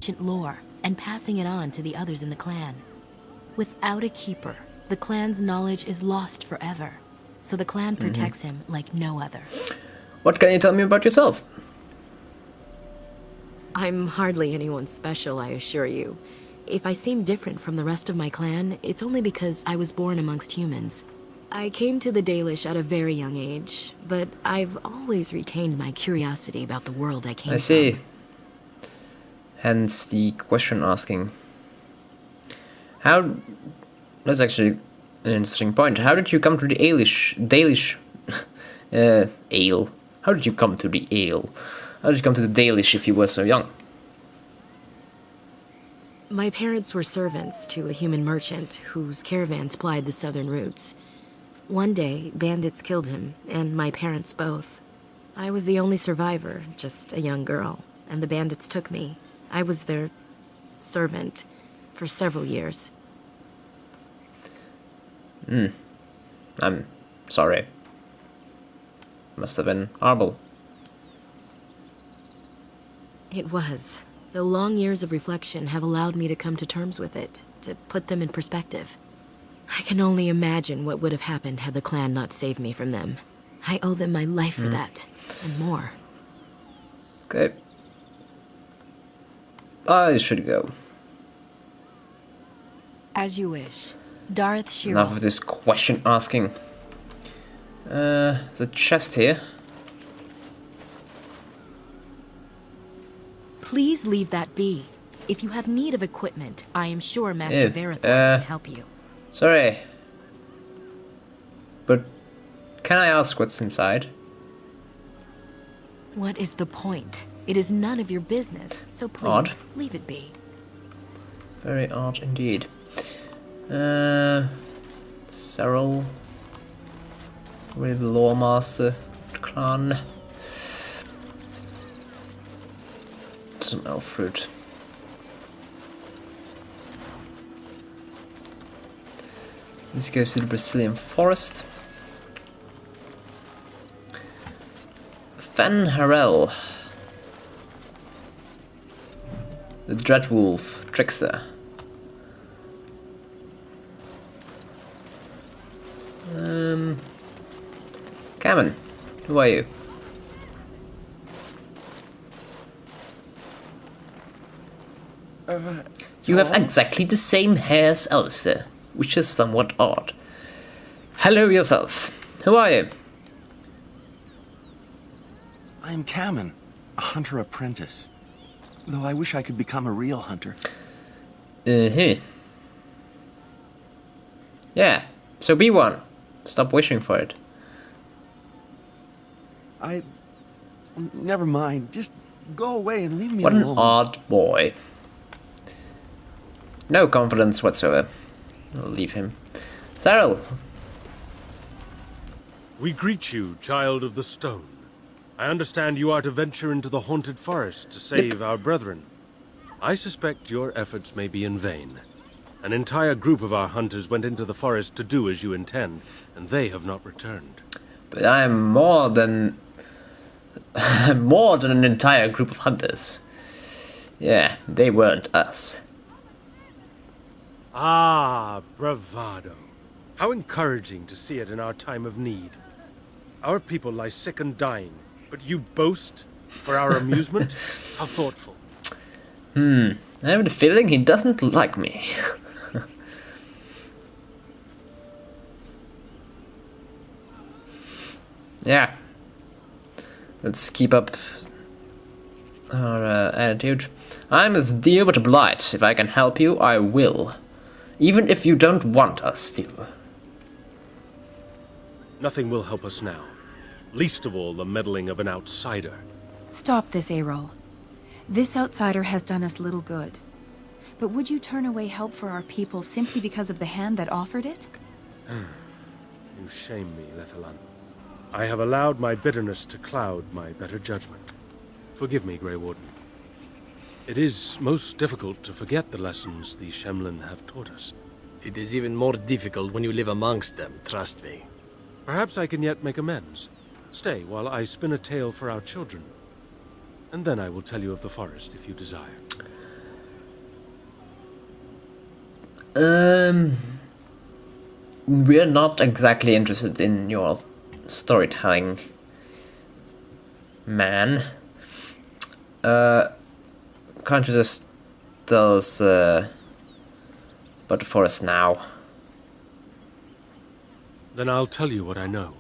ancient lore and passing it on to the others in the clan. Without a keeper, the clan's knowledge is lost forever, so the clan protects him like no other. What can you tell me about yourself? I'm hardly anyone special, I assure you. If I seem different from the rest of my clan, it's only because I was born amongst humans. I came to the Dalish at a very young age, but I've always retained my curiosity about the world I came from. I see. Hence the question asking. That's actually an interesting point. How did you come to the Dalish ale? How did you come to the ale? How did you come to the Dalish if you were so young? My parents were servants to a human merchant whose caravans plied the southern routes. One day, bandits killed him, and my parents both. I was the only survivor, just a young girl, and the bandits took me. I was their servant for several years. I'm sorry. Must have been horrible. It was. The long years of reflection have allowed me to come to terms with it, to put them in perspective. I can only imagine what would have happened had the clan not saved me from them. I owe them my life for that, and more. Okay. I should go. As you wish. Darth Shiro. Enough of this question asking. There's a chest here. Please leave that be. If you have need of equipment, I am sure Master Yeah, Varathor can help you. Sorry. But can I ask what's inside? What is the point? It is none of your business, so please Odd. leave it be. Very odd indeed. Cyril. With the lore master of the clan. Some elf fruit. This goes to the Brazilian forest. Van Harel. The Dreadwolf Trickster. Cameron, who are you? You have exactly the same hair as Alistair, which is somewhat odd. Hello yourself. Who are you? I am Kamen, a hunter apprentice. Though I wish I could become a real hunter. Yeah, so be one. Stop wishing for it. Never mind. Just go away and leave me What an alone. odd boy. No confidence whatsoever. I'll leave him. Cyril. We greet you, child of the stone. I understand you are to venture into the haunted forest to save our brethren. I suspect your efforts may be in vain. An entire group of our hunters went into the forest to do as you intend, and they have not returned. But I am more than... more than an entire group of hunters. Yeah, they weren't us. Ah, bravado. How encouraging to see it in our time of need. Our people lie sick and dying, but you boast for our amusement? How thoughtful. I have the feeling he doesn't like me. Yeah. Let's keep up our attitude. I'm as dear but obliged. If I can help you, I will. Even if you don't want us to. Nothing will help us now. Least of all the meddling of an outsider. Stop this, Erol. This outsider has done us little good. But would you turn away help for our people simply because of the hand that offered it? You shame me, Lethalan. I have allowed my bitterness to cloud my better judgment. Forgive me, Grey Warden. It is most difficult to forget the lessons the Shemlin have taught us. It is even more difficult when you live amongst them, trust me. Perhaps I can yet make amends. Stay while I spin a tale for our children. And then I will tell you of the forest if you desire. We're not exactly interested in your storytelling, man. Can't you just tell us about the forest now? Then I'll tell you what I know.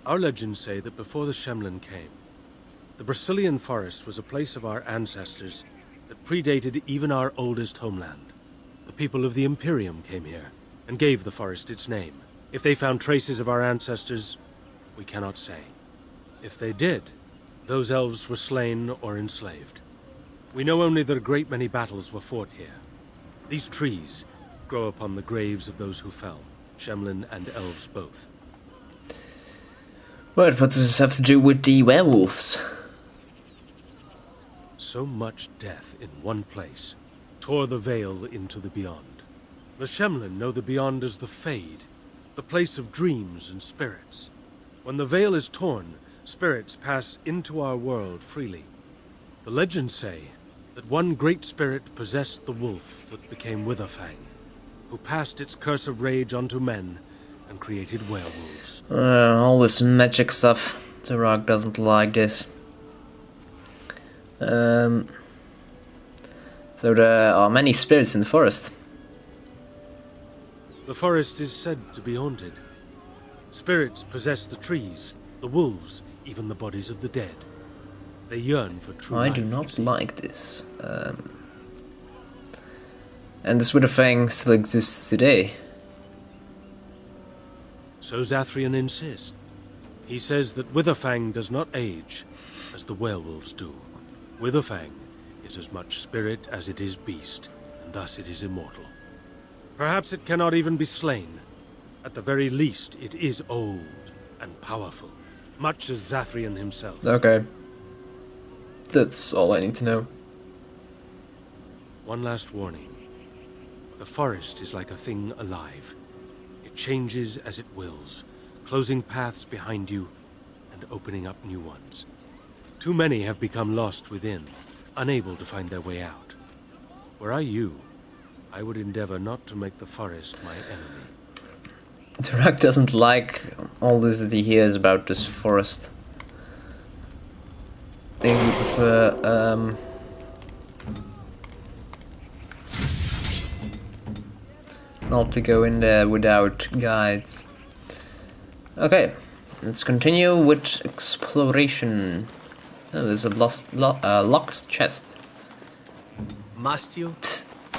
Our legends say that before the Shemlin came, the Brazilian forest was a place of our ancestors that predated even our oldest homeland. The people of the Imperium came here and gave the forest its name. If they found traces of our ancestors, we cannot say. If they did, those elves were slain or enslaved. We know only that a great many battles were fought here. These trees grow upon the graves of those who fell, Shemlin and elves both. Right, what does this have to do with the werewolves? So much death in one place tore the veil into the beyond. The Shemlin know the beyond as the Fade, the place of dreams and spirits. When the veil is torn, spirits pass into our world freely. The legends say that one great spirit possessed the wolf that became Witherfang, who passed its curse of rage onto men and created werewolves. All this magic stuff. Durak doesn't like this. So there are many spirits in the forest. The forest is said to be haunted. Spirits possess the trees, the wolves, even the bodies of the dead. They yearn for true I life, do you not see. like this. And this Witherfang still exists today. So Zathrian insists. He says that Witherfang does not age, as the werewolves do. Witherfang is as much spirit as it is beast, and thus it is immortal. Perhaps it cannot even be slain. At the very least, it is old and powerful, much as Zathrian himself. Okay. That's all I need to know. One last warning. The forest is like a thing alive. It changes as it wills, closing paths behind you and opening up new ones. Too many have become lost within, unable to find their way out. Were I you, I would endeavor not to make the forest my enemy. Durak doesn't like all this that he hears about this forest. They would prefer, not to go in there without guides. Okay, let's continue with exploration. Oh, there's a locked chest. Must you?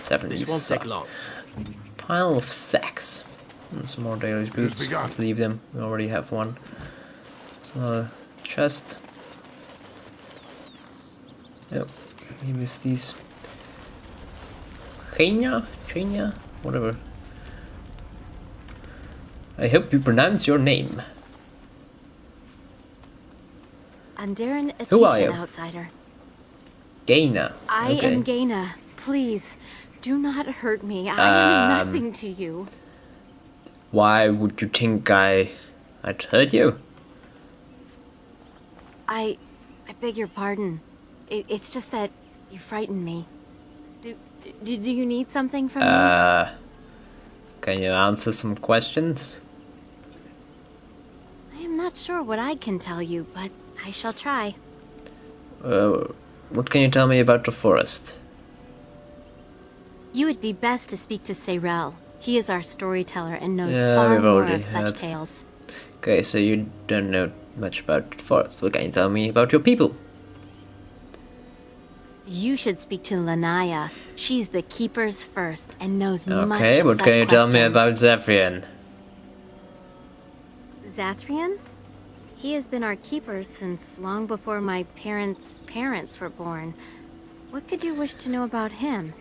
7 This leaves won't suck. take long. Pile of sacks. And some more Dalish boots. begun. Let's leave them. We already have one. So, chest. Yep, we missed these. Chenya? Whatever. I hope you pronounce your name. Andaran Who are Atishan you? outsider. Gaina. I Okay. am Gaina. Please, do not hurt me. I am nothing to you. Why would you think I'd hurt you? I beg your pardon. It's just that you frightened me. Do you need something from me? Can you answer some questions? I am not sure what I can tell you, but I shall try. What can you tell me about the forest? You would be best to speak to Seyrel. He is our storyteller and knows Yeah, far we've more already of such had- tales. Okay, so you don't know much about the forest. What can you tell me about your people? You should speak to Lanaya. She's the keeper's first and knows much Okay, of what such can you tell me questions. about Zephyrian? Zathrian? He has been our keeper since long before my parents' parents were born. What could you wish to know about him?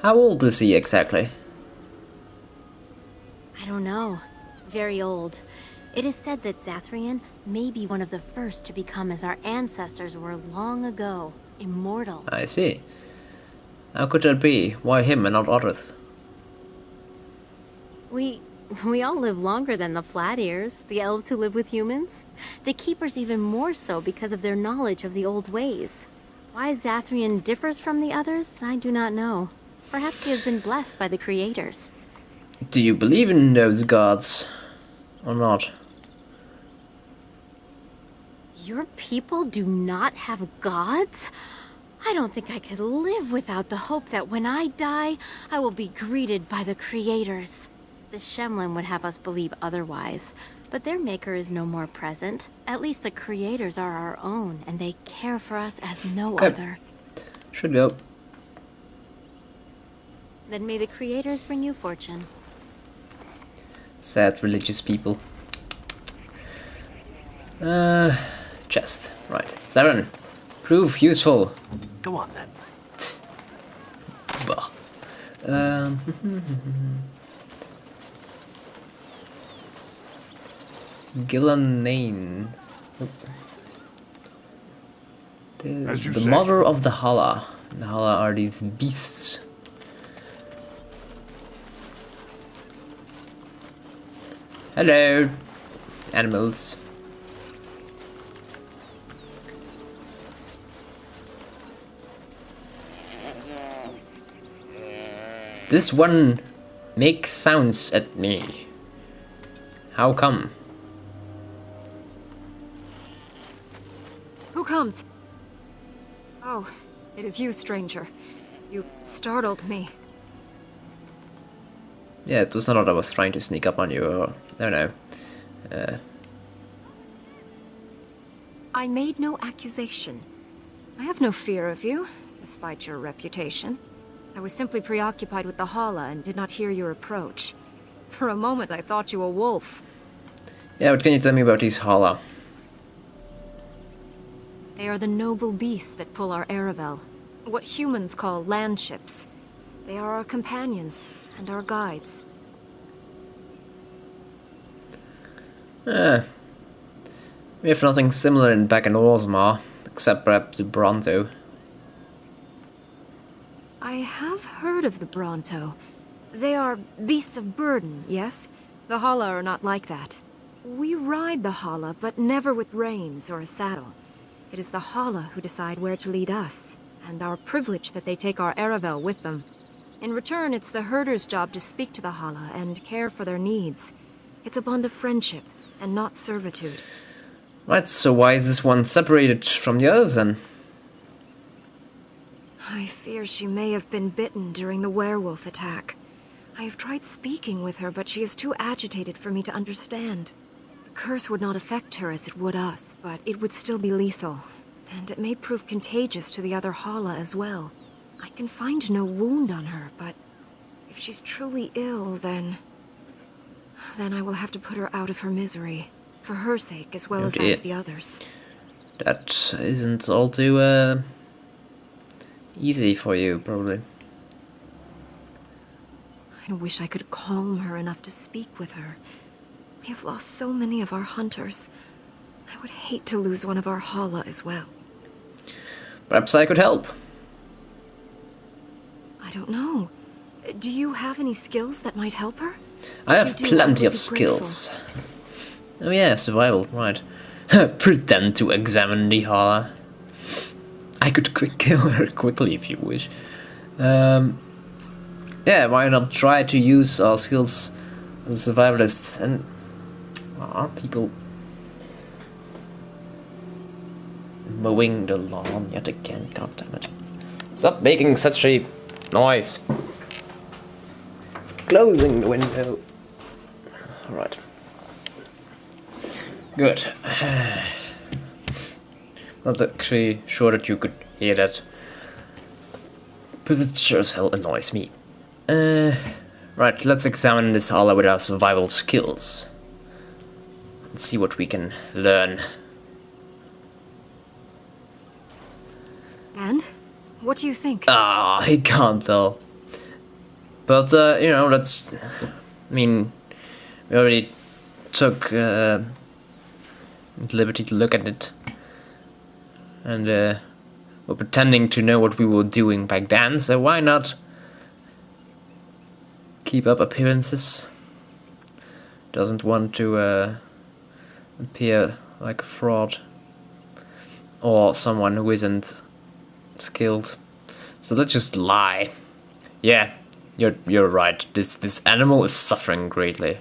How old is he exactly? I don't know. Very old. It is said that Zathrian may be one of the first to become as our ancestors were long ago, immortal. I see. How could that be? Why him and not others? We all live longer than the Flat Ears, the elves who live with humans. The keepers even more so because of their knowledge of the old ways. Why Zathrian differs from the others, I do not know. Perhaps he has been blessed by the creators. Do you believe in those gods? Or not? Your people do not have gods? I don't think I could live without the hope that when I die, I will be greeted by the creators. The Shemlin would have us believe otherwise, but their maker is no more present. At least the creators are our own, and they care for us as no other. Should go. Then may the creators bring you fortune. Sad religious people. Chest. Right. 7. Prove useful. Go on then. Bah. Gillanane. As you The say. mother of the Hala. The Hala are these beasts. Hello, animals. This one makes sounds at me. How come? Who comes? Oh, it is you, stranger. You startled me. Yeah, it was not that I was trying to sneak up on you, or... I don't know. I made no accusation. I have no fear of you, despite your reputation. I was simply preoccupied with the Hala and did not hear your approach. For a moment, I thought you a wolf. Yeah, what can you tell me about these Hala? They are the noble beasts that pull our Aravel. What humans call landships. They are our companions and our guides. We have nothing similar back in Orzammar, except perhaps the Bronto. I have heard of the Bronto. They are beasts of burden, yes? The Hala are not like that. We ride the Hala, but never with reins or a saddle. It is the Hala who decide where to lead us, and our privilege that they take our Aravel with them. In return, it's the herder's job to speak to the Hala and care for their needs. It's a bond of friendship, and not servitude. Right, so why is this one separated from the others then? I fear she may have been bitten during the werewolf attack. I have tried speaking with her, but she is too agitated for me to understand. The curse would not affect her as it would us, but it would still be lethal. And it may prove contagious to the other Hala as well. I can find no wound on her, but if she's truly ill, then I will have to put her out of her misery. For her sake, as well as that of the others. That isn't all too, easy for you, probably. I wish I could calm her enough to speak with her. We have lost so many of our hunters. I would hate to lose one of our Hala as well. Perhaps I could help. I don't know. Do you have any skills that might help her? I have If you do, plenty I of would be grateful. skills. Oh yeah, survival, right. Pretend to examine the Hala. I could kill her quickly if you wish. Yeah, why not try to use our skills as a survivalist? And are people mowing the lawn yet again? God damn it! Stop making such a noise. Closing the window. All right. Good. Not actually sure that you could hear that, but it sure as hell annoys me. Right, let's examine this Hala with our survival skills and see what we can learn. And? What do you think? I can't tell. But, you know, that's... I mean, we already took the liberty to look at it. And, we're pretending to know what we were doing back then, so why not keep up appearances? Doesn't want to, appear like a fraud. Or someone who isn't It's killed. So let's just lie. Yeah, you're right. This animal is suffering greatly.